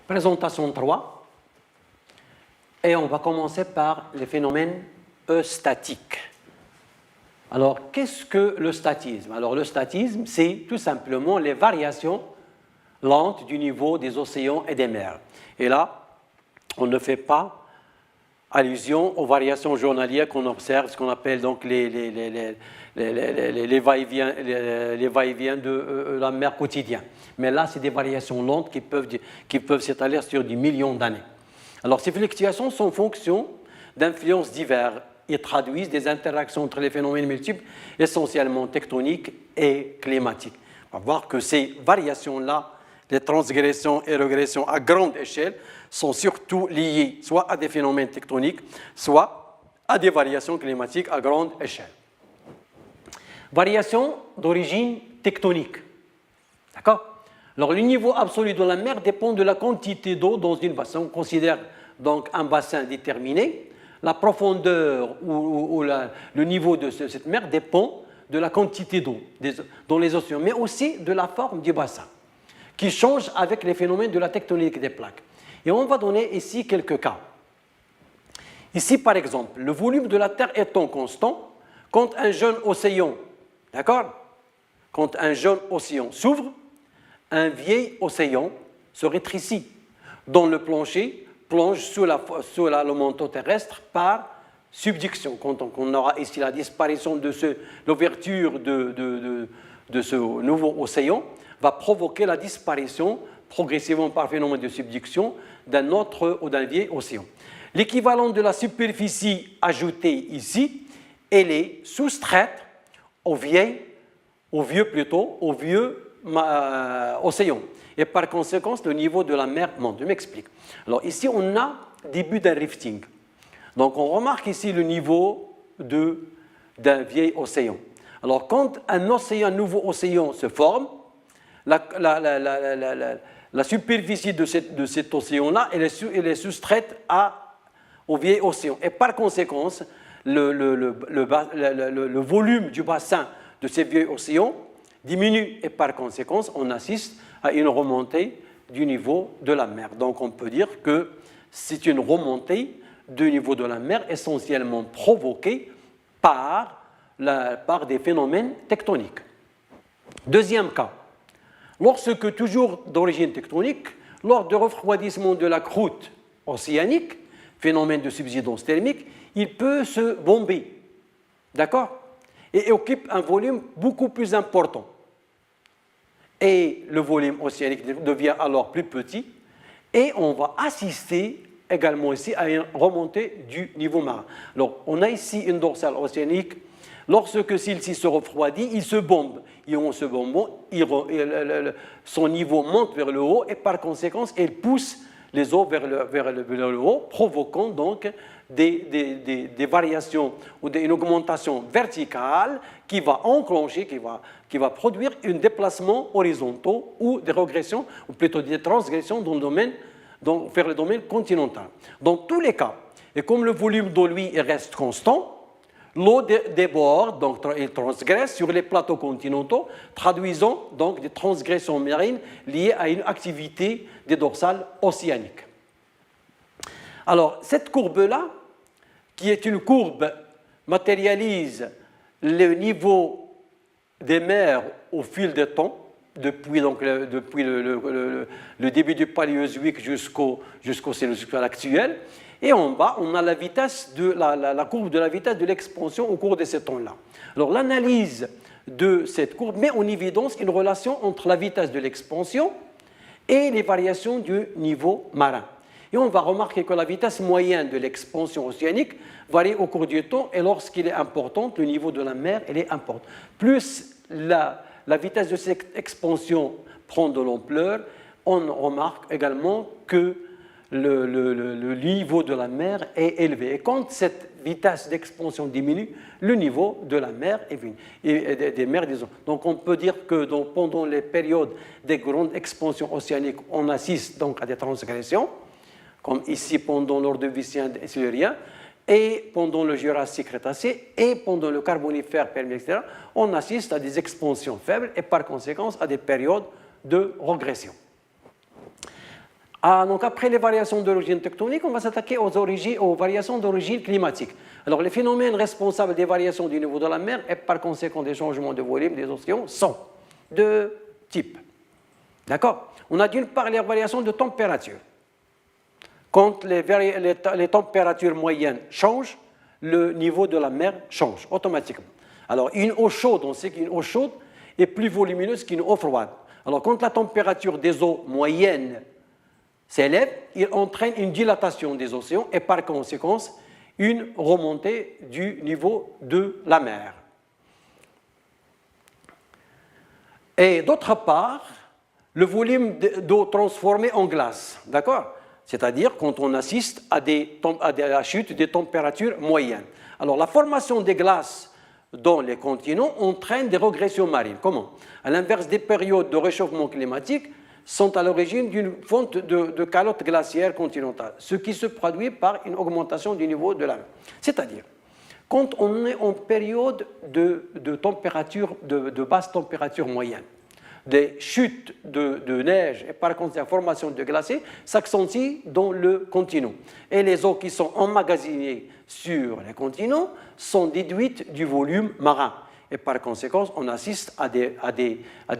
Présentation 3. Et on va commencer par les phénomènes eustatiques. Alors, qu'est-ce que le statisme? Alors, le statisme, c'est tout simplement les variations lentes du niveau des océans et des mers. Et là, on ne fait pas allusion aux variations journalières qu'on observe, ce qu'on appelle donc les va-et-vient de la mer quotidienne. Mais là, c'est des variations lentes qui peuvent s'étaler sur des millions d'années. Alors, ces fluctuations sont fonction d'influences diverses et traduisent des interactions entre les phénomènes multiples, essentiellement tectoniques et climatiques. On va voir que ces variations-là, les transgressions et régressions à grande échelle, sont surtout liées soit à des phénomènes tectoniques, soit à des variations climatiques à grande échelle. Variations d'origine tectonique. D'accord? Alors, le niveau absolu de la mer dépend de la quantité d'eau dans une bassin. On considère donc un bassin déterminé. La profondeur ou le niveau de cette mer dépend de la quantité d'eau dans les océans, mais aussi de la forme du bassin, qui change avec les phénomènes de la tectonique des plaques. Et on va donner ici quelques cas. Ici, par exemple, le volume de la Terre étant constant, quand un jeune océan, d'accord, quand un jeune océan s'ouvre, un vieil océan se rétrécit, dont le plancher plonge sous le manteau terrestre par subduction. Quand on aura ici la disparition de l'ouverture de ce nouveau océan, va provoquer la disparition progressivement par phénomène de subduction d'un autre ou d'un vieil océan. L'équivalent de la superficie ajoutée ici, elle est soustraite au vieux océan. Et par conséquent, le niveau de la mer monte. Je m'explique. Alors ici, on a début d'un rifting. Donc on remarque ici le niveau d'un vieil océan. Alors quand un nouveau océan se forme, la superficie de cet océan-là, elle est soustraite au vieil océan. Et par conséquent, le volume du bassin de ces vieux océans diminue. Et par conséquent, on assiste à une remontée du niveau de la mer. Donc on peut dire que c'est une remontée du niveau de la mer essentiellement provoquée par des phénomènes tectoniques. Deuxième cas. Lorsque, toujours d'origine tectonique, lors du refroidissement de la croûte océanique, phénomène de subsidence thermique, il peut se bomber, d'accord, et occupe un volume beaucoup plus important. Et le volume océanique devient alors plus petit, et on va assister également ici à une remontée du niveau marin. Alors, on a ici une dorsale océanique. Lorsque celle-ci se refroidit, il se bombe. Et en se bombant, son niveau monte vers le haut et par conséquent, il pousse les eaux vers le haut, provoquant donc des variations ou une augmentation verticale qui va enclencher, qui va produire un déplacement horizontal ou des régressions, ou plutôt des transgressions vers le domaine continental. Dans tous les cas, et comme le volume d'eau, lui, reste constant, l'eau déborde, donc il transgresse sur les plateaux continentaux, traduisant donc des transgressions marines liées à une activité des dorsales océaniques. Alors, cette courbe-là, qui est une courbe, matérialise le niveau des mers au fil du temps, depuis le début du Paléozoïque jusqu'au Cénozoïque actuel. Et en bas, on a la courbe de la vitesse de l'expansion au cours de ces temps-là. Alors, l'analyse de cette courbe met en évidence une relation entre la vitesse de l'expansion et les variations du niveau marin. Et on va remarquer que la vitesse moyenne de l'expansion océanique varie au cours du temps, et lorsqu'elle est importante, le niveau de la mer elle est important. Plus la vitesse de cette expansion prend de l'ampleur, on remarque également que le niveau de la mer est élevé. Et quand cette vitesse d'expansion diminue, le niveau de la mer des mers, disons. Donc on peut dire que pendant les périodes de grande expansion océanique, on assiste donc à des transgressions, comme ici pendant l'Ordovicien et Silurien, et pendant le Jurassique-Crétacé, et pendant le Carbonifère, Permien, etc., on assiste à des expansions faibles et par conséquent à des périodes de régression. Donc après les variations d'origine tectonique, on va s'attaquer aux variations d'origine climatique. Alors les phénomènes responsables des variations du niveau de la mer et par conséquent des changements de volume des océans sont de type. D'accord? On a d'une part les variations de température. Quand les températures moyennes changent, le niveau de la mer change automatiquement. Alors une eau chaude, on sait qu'une eau chaude est plus volumineuse qu'une eau froide. Alors quand la température des eaux moyennes s'élève, il entraîne une dilatation des océans et par conséquent une remontée du niveau de la mer. Et d'autre part, le volume d'eau transformée en glace, d'accord? C'est-à-dire quand on assiste à la chute des températures moyennes. Alors la formation des glaces dans les continents entraîne des régressions marines. Comment? À l'inverse des périodes de réchauffement climatique, sont à l'origine d'une fonte de calotte glaciaire continentale, ce qui se produit par une augmentation du niveau de la mer. C'est-à-dire, quand on est en période de température, de basse température moyenne, des chutes de neige et par conséquent la formation de glaciers s'accentuent dans le continent. Et les eaux qui sont emmagasinées sur les continents sont déduites du volume marin. Et par conséquent, on assiste à des bas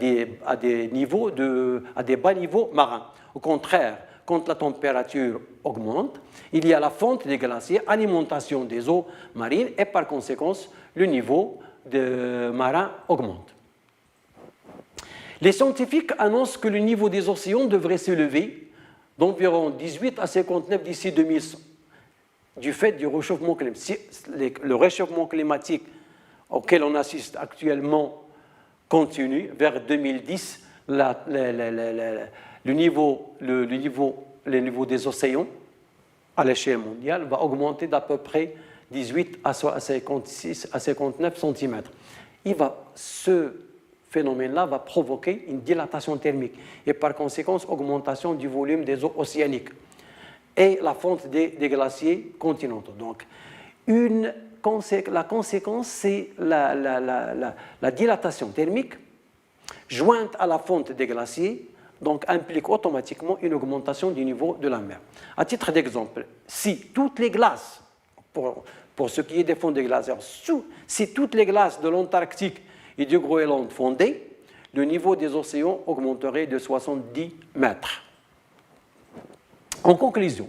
niveaux marins. Au contraire, quand la température augmente, il y a la fonte des glaciers, alimentation des eaux marines et par conséquent, le niveau marin augmente. Les scientifiques annoncent que le niveau des océans devrait s'élever d'environ 18 à 59 d'ici 2100 du fait du réchauffement climatique. Si le réchauffement climatique auquel on assiste actuellement continue, vers 2010, le niveau des océans à l'échelle mondiale va augmenter d'à peu près 18 à 56 à 59 cm. Ce phénomène-là va provoquer une dilatation thermique et par conséquent augmentation du volume des eaux océaniques et la fonte des glaciers continentaux. Donc, la conséquence, c'est la dilatation thermique jointe à la fonte des glaciers, donc implique automatiquement une augmentation du niveau de la mer. À titre d'exemple, si toutes les glaces, pour ce qui est des fonds des glaciers, si toutes les glaces de l'Antarctique et du Groenland fondaient, le niveau des océans augmenterait de 70 mètres. En conclusion,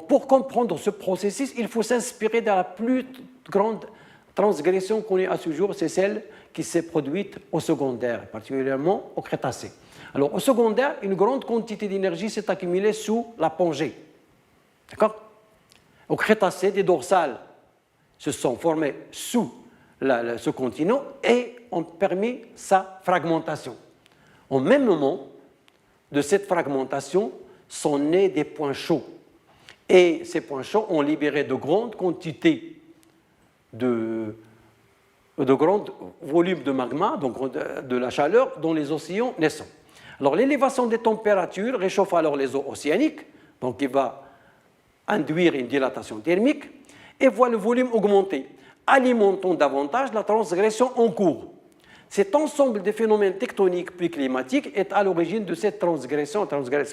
pour comprendre ce processus, il faut s'inspirer de la plus grande transgression connue à ce jour, c'est celle qui s'est produite au secondaire, particulièrement au Crétacé. Alors, au secondaire, une grande quantité d'énergie s'est accumulée sous la Pangée. D'accord? Au Crétacé, des dorsales se sont formées sous ce continent et ont permis sa fragmentation. Au même moment de cette fragmentation sont nés des points chauds. Et ces points chauds ont libéré de grandes quantités de grands volumes de magma, donc de la chaleur, dans les océans naissants. Alors l'élévation des températures réchauffe alors les eaux océaniques, donc il va induire une dilatation thermique, et voit le volume augmenter, alimentant davantage la transgression en cours. Cet ensemble de phénomènes tectoniques puis climatiques est à l'origine de cette transgression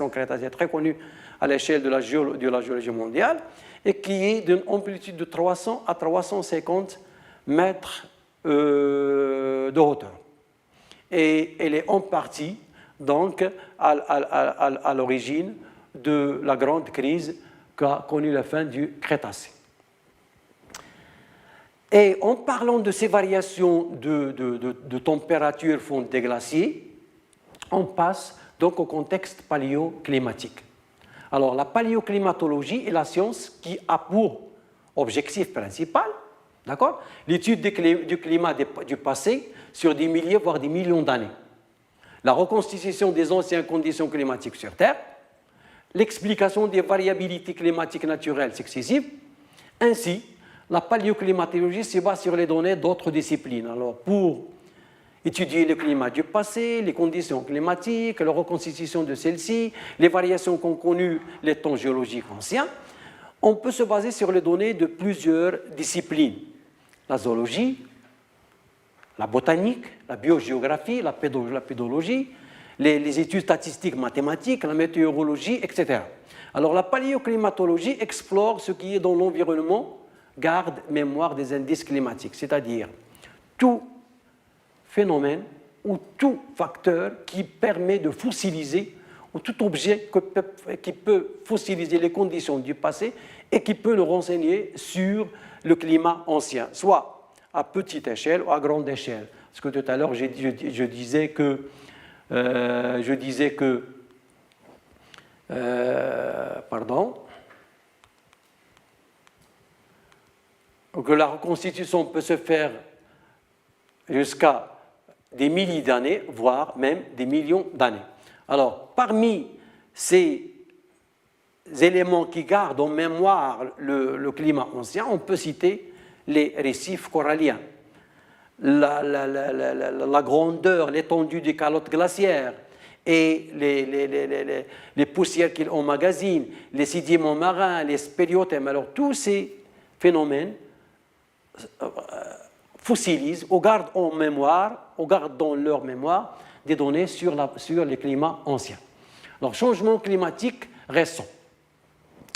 crétacée très connue à l'échelle de la géologie mondiale et qui est d'une amplitude de 300 à 350 mètres de hauteur. Et elle est en partie donc à l'origine de la grande crise qu'a connue la fin du Crétacé. Et en parlant de ces variations de température fonte des glaciers, on passe donc au contexte paléoclimatique. Alors la paléoclimatologie est la science qui a pour objectif principal, d'accord, l'étude du climat du passé sur des milliers voire des millions d'années, la reconstitution des anciennes conditions climatiques sur Terre, l'explication des variabilités climatiques naturelles successives, ainsi la paléoclimatologie se base sur les données d'autres disciplines. Alors, pour étudier le climat du passé, les conditions climatiques, la reconstitution de celles-ci, les variations qu'ont connues les temps géologiques anciens, on peut se baser sur les données de plusieurs disciplines. La zoologie, la botanique, la biogéographie, la pédologie, les études statistiques mathématiques, la météorologie, etc. Alors la paléoclimatologie explore ce qui est dans l'environnement, garde mémoire des indices climatiques, c'est-à-dire tout phénomène ou tout facteur qui permet de fossiliser, ou tout objet qui peut fossiliser les conditions du passé et qui peut nous renseigner sur le climat ancien, soit à petite échelle ou à grande échelle. Parce que tout à l'heure, je disais que la reconstitution peut se faire jusqu'à des milliers d'années, voire même des millions d'années. Alors, parmi ces éléments qui gardent en mémoire le climat ancien, on peut citer les récifs coralliens, la grandeur, l'étendue des calottes glaciaires et les poussières qu'ils emmagasinent, les sédiments marins, les spéléothèmes. Alors, tous ces phénomènes fossilisent ou gardent en mémoire, ou gardent dans leur mémoire des données sur les climats anciens. Alors, changement climatique récent.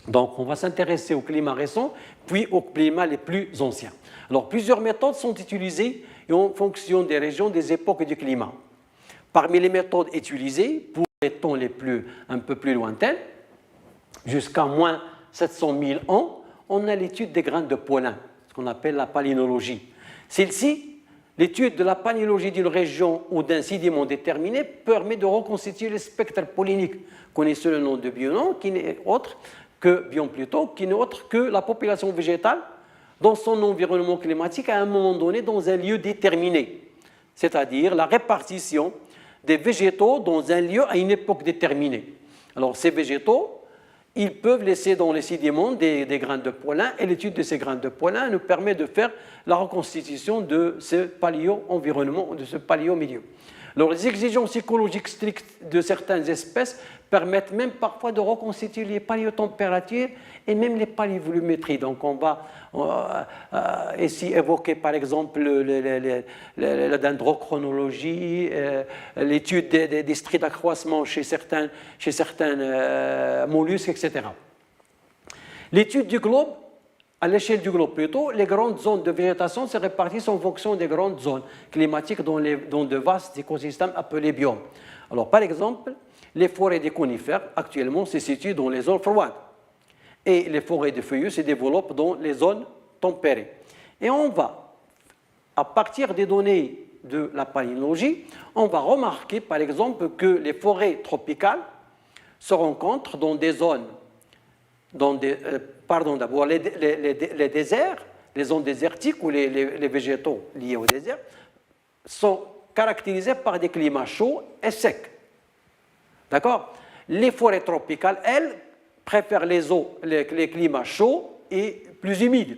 Donc, on va s'intéresser au climat récent, puis aux climats les plus anciens. Alors, plusieurs méthodes sont utilisées en fonction des régions, des époques et du climat. Parmi les méthodes utilisées, pour les temps un peu plus lointains, jusqu'à moins 700 000 ans, on a l'étude des grains de pollen, ce qu'on appelle la palynologie. Celle-ci, l'étude de la palynologie d'une région ou d'un sédiment déterminé, permet de reconstituer le spectre pollinique. Connaissez le nom de Bion, qui n'est autre que la population végétale dans son environnement climatique à un moment donné dans un lieu déterminé, c'est-à-dire la répartition des végétaux dans un lieu à une époque déterminée. Alors ces végétaux, ils peuvent laisser dans les sédiments des grains de pollen et l'étude de ces grains de pollen nous permet de faire la reconstitution de ce paléo-environnement, de ce paléo-milieu. Alors, les exigences écologiques strictes de certaines espèces permettent même parfois de reconstituer les paléotempératures et même les paléovolumétries. Donc, on va ici évoquer par exemple la dendrochronologie, l'étude des stries d'accroissement chez certains mollusques, etc. L'étude du globe, à l'échelle du globe plutôt, les grandes zones de végétation se répartissent en fonction des grandes zones climatiques dans de vastes écosystèmes appelés biomes. Alors, par exemple, les forêts des conifères, actuellement, se situent dans les zones froides. Et les forêts de feuillus se développent dans les zones tempérées. Et on va, à partir des données de la palynologie, on va remarquer, par exemple, que les forêts tropicales se rencontrent dans des zones, d'abord les déserts, les zones désertiques ou les végétaux liés au désert, sont caractérisés par des climats chauds et secs. D'accord? Les forêts tropicales, elles, préfèrent les climats chauds et plus humides.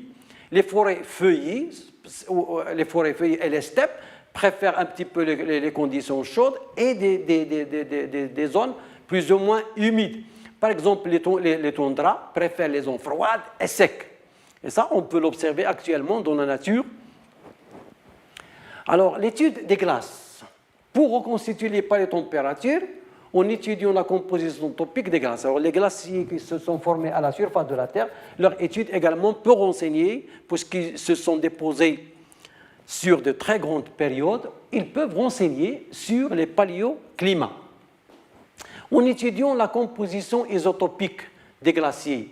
Les forêts feuillées et les steppes préfèrent un petit peu les conditions chaudes et des zones plus ou moins humides. Par exemple, les toundras préfèrent les zones froides et secs. Et ça, on peut l'observer actuellement dans la nature. Alors, l'étude des glaces. Pour reconstituer les paléotempératures, en étudiant la composition topique des glaces. Alors, les glaces qui se sont formées à la surface de la Terre, leur étude également peut renseigner, puisqu'ils se sont déposés sur de très grandes périodes, ils peuvent renseigner sur les paléoclimats. En étudiant la composition isotopique des glaciers,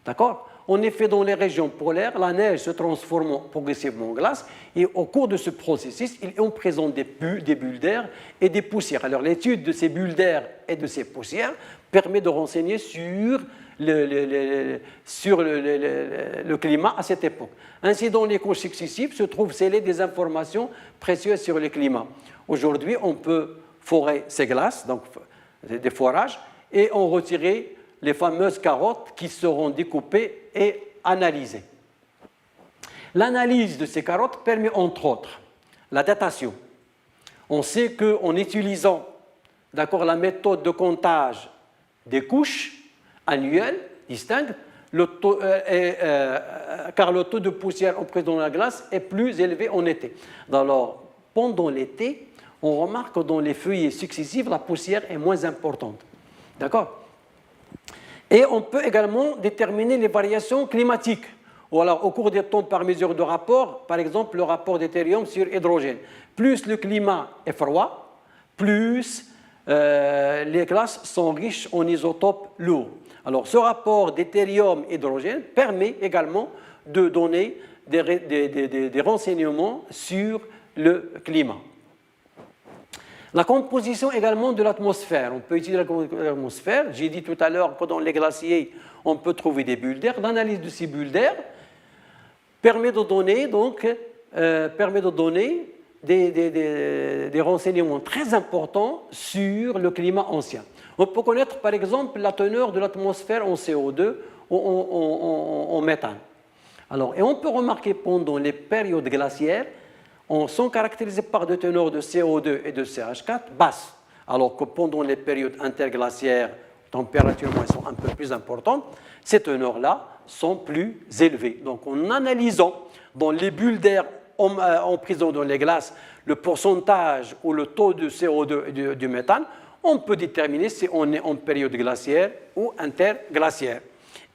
d'accord? En effet, dans les régions polaires, la neige se transforme progressivement en glace et au cours de ce processus, il en présente des bulles d'air et des poussières. Alors, l'étude de ces bulles d'air et de ces poussières permet de renseigner sur le climat à cette époque. Ainsi, dans les couches successives se trouvent scellées des informations précieuses sur le climat. Aujourd'hui, on peut forer ces glaces, donc des forages, et en retirer les fameuses carottes qui seront découpées et analysées. L'analyse de ces carottes permet entre autres la datation. On sait qu'en utilisant la méthode de comptage des couches annuelles distinctes, car le taux de poussière en présence dans la glace est plus élevé en été. Alors, pendant l'été, on remarque que dans les feuillets successifs, la poussière est moins importante. D'accord? Et on peut également déterminer les variations climatiques. Ou alors, au cours des temps par mesure de rapport, par exemple, le rapport deutérium sur hydrogène. Plus le climat est froid, plus les glaces sont riches en isotopes lourds. Alors, ce rapport deutérium-hydrogène permet également de donner des renseignements sur le climat. La composition également de l'atmosphère. On peut utiliser l'atmosphère. J'ai dit tout à l'heure que dans les glaciers, on peut trouver des bulles d'air. L'analyse de ces bulles d'air permet de donner des renseignements très importants sur le climat ancien. On peut connaître par exemple la teneur de l'atmosphère en CO2 ou en méthane. Alors, et on peut remarquer pendant les périodes glaciaires, on sont caractérisés par des teneurs de CO2 et de CH4 basses, alors que pendant les périodes interglaciaires, températuralement elles sont un peu plus importantes, ces teneurs-là sont plus élevées. Donc en analysant dans les bulles d'air en prison dans les glaces le pourcentage ou le taux de CO2 et du méthane, on peut déterminer si on est en période glaciaire ou interglaciaire.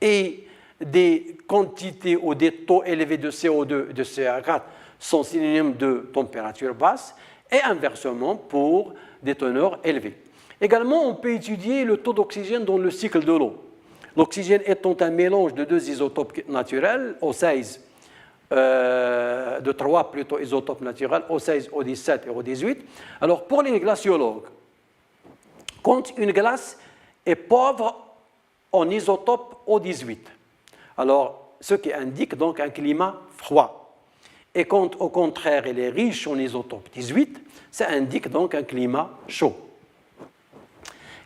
Et des quantités ou des taux élevés de CO2 et de CH4 sont synonymes de température basse et inversement pour des teneurs élevées. Également, on peut étudier le taux d'oxygène dans le cycle de l'eau. L'oxygène étant un mélange de deux isotopes naturels, O16, de trois plutôt isotopes naturels, O16, O17 et O18. Alors, pour les glaciologues, quand une glace est pauvre en isotope O18, alors ce qui indique donc un climat froid. Et quand au contraire elle est riche en isotope 18, ça indique donc un climat chaud.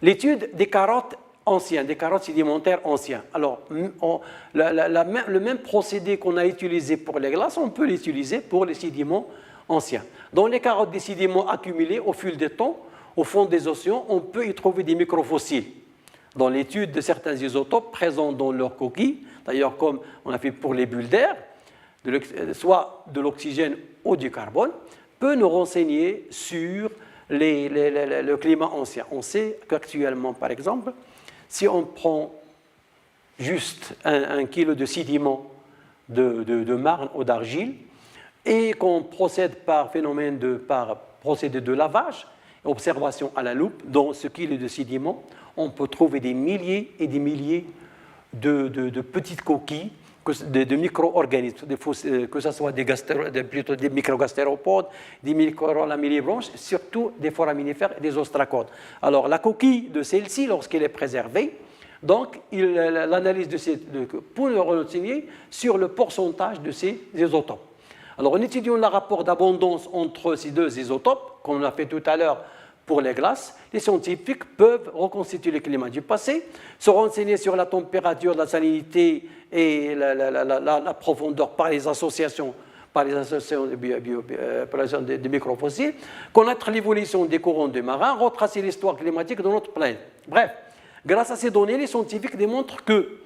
L'étude des carottes anciens, des carottes sédimentaires anciens. Alors, le même procédé qu'on a utilisé pour les glaces, on peut l'utiliser pour les sédiments anciens. Dans les carottes des sédiments accumulés au fil du temps, au fond des océans, on peut y trouver des microfossiles. Dans l'étude de certains isotopes présents dans leurs coquilles, d'ailleurs comme on a fait pour les bulles d'air, soit de l'oxygène ou du carbone, peut nous renseigner sur le climat ancien. On sait qu'actuellement, par exemple, si on prend juste un kilo de sédiments de marne ou d'argile et qu'on procède par procédé de lavage, observation à la loupe, dans ce kilo de sédiments, on peut trouver des milliers et des milliers de petites coquilles, de micro-organismes, que ce soit plutôt des microgastéropodes, des microlamellibranches, branches, surtout des foraminifères et des ostracodes. Alors, la coquille de celle-ci, lorsqu'elle est préservée, donc l'analyse pour nous renseigner sur le pourcentage de ces isotopes. Alors, en étudiant le rapport d'abondance entre ces deux isotopes, comme on a fait tout à l'heure pour les glaces, les scientifiques peuvent reconstituer le climat du passé, se renseigner sur la température, la salinité et la profondeur par les associations de microfossiles, connaître l'évolution des courants de marins, retracer l'histoire climatique de notre planète. Bref, grâce à ces données, les scientifiques démontrent que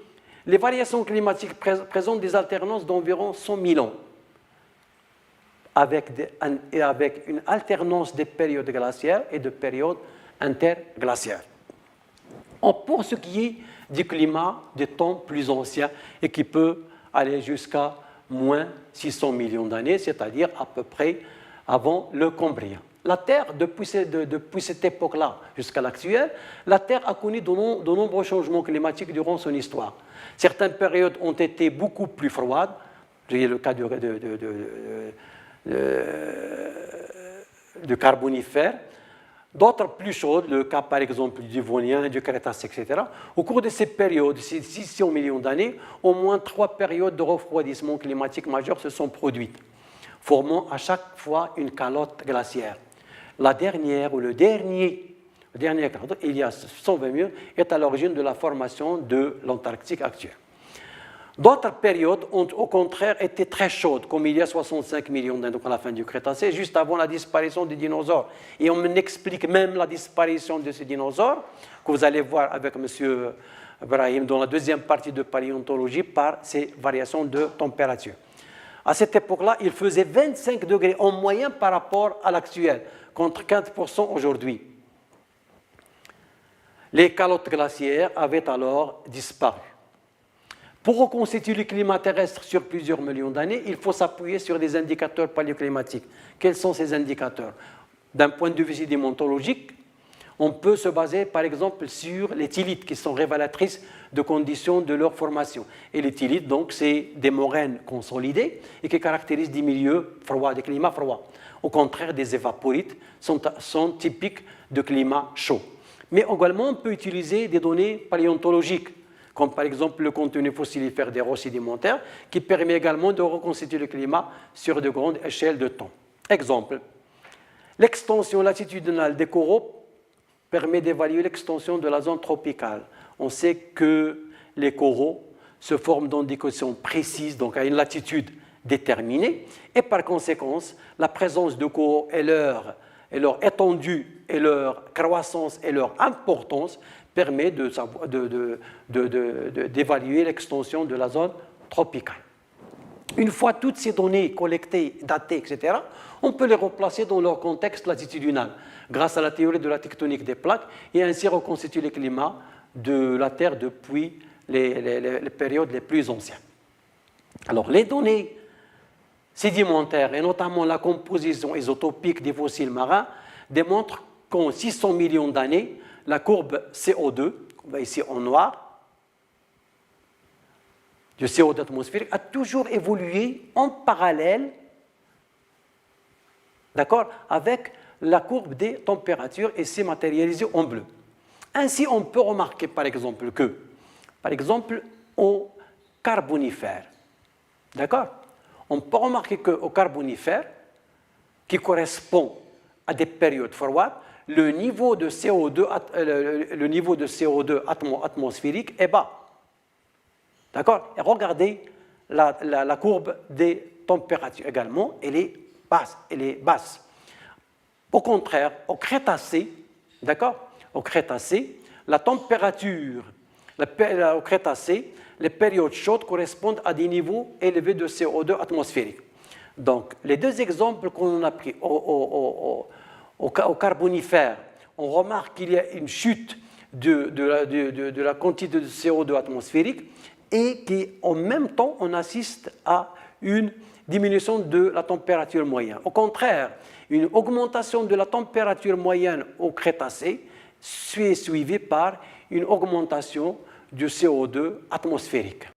les variations climatiques présentent des alternances d'environ 100 000 ans, avec une alternance des périodes glaciaires et de périodes interglaciaires. Pour ce qui est du climat des temps plus anciens et qui peut aller jusqu'à moins 600 millions d'années, c'est-à-dire à peu près avant le Cambrien. La Terre, depuis cette époque-là jusqu'à l'actuelle, la Terre a connu de nombreux changements climatiques durant son histoire. Certaines périodes ont été beaucoup plus froides, j'ai le cas de Carbonifère, d'autres plus chaudes, le cas par exemple du Devonien, du Crétacé, etc. Au cours de ces périodes, ces 600 millions d'années, au moins 3 périodes de refroidissement climatique majeur se sont produites, formant à chaque fois une calotte glaciaire. La dernière, ou le dernier calotte, il y a 120 000, est à l'origine de la formation de l'Antarctique actuelle. D'autres périodes ont au contraire été très chaudes, comme il y a 65 millions d'années, donc à la fin du Crétacé, juste avant la disparition des dinosaures. Et on explique même la disparition de ces dinosaures, que vous allez voir avec M. Brahim dans la deuxième partie de paléontologie, par ces variations de température. À cette époque-là, il faisait 25 degrés en moyenne par rapport à l'actuel. contre 15% aujourd'hui. Les calottes glaciaires avaient alors disparu. Pour reconstituer le climat terrestre sur plusieurs millions d'années, il faut s'appuyer sur des indicateurs paléoclimatiques. Quels sont ces indicateurs? D'un point de vue sédimentologique, on peut se baser par exemple sur les thyllites qui sont révélatrices de conditions de leur formation. Et les thyllites, donc, c'est des moraines consolidées et qui caractérisent des milieux froids, des climats froids. Au contraire, des évaporites sont typiques de climats chauds. Mais également, on peut utiliser des données paléontologiques, comme par exemple le contenu fossilifère des roches sédimentaires, qui permet également de reconstituer le climat sur de grandes échelles de temps. Exemple, l'extension latitudinale des coraux permet d'évaluer l'extension de la zone tropicale. On sait que les coraux se forment dans des conditions précises, donc à une latitude déterminée, et par conséquent, la présence de coraux et leur étendue, et leur croissance et leur importance permet d'évaluer l'extension de la zone tropicale. Une fois toutes ces données collectées, datées, etc., on peut les replacer dans leur contexte latitudinal grâce à la théorie de la tectonique des plaques et ainsi reconstituer le climat de la Terre depuis les périodes les plus anciennes. Alors, les données sédimentaires et notamment la composition isotopique des fossiles marins démontrent qu'en 600 millions d'années, la courbe CO2, qu'on voit ici en noir, du CO2 atmosphérique a toujours évolué en parallèle, d'accord, avec la courbe des températures et s'est matérialisée en bleu. Ainsi, on peut remarquer par exemple que, au Carbonifère, d'accord, on peut remarquer qu'au Carbonifère, qui correspond à des périodes froides, le niveau de CO2 atmosphérique est bas. D'accord? Et regardez la courbe des températures également, elle est basse. Au contraire, au Crétacé, d'accord? Au Crétacé, la température, au Crétacé, les périodes chaudes correspondent à des niveaux élevés de CO2 atmosphérique. Donc, les deux exemples qu'on a pris au Carbonifère, on remarque qu'il y a une chute de la quantité de CO2 atmosphérique et qu'en même temps, on assiste à une diminution de la température moyenne. Au contraire, une augmentation de la température moyenne au Crétacé est suivie par une augmentation du CO2 atmosphérique.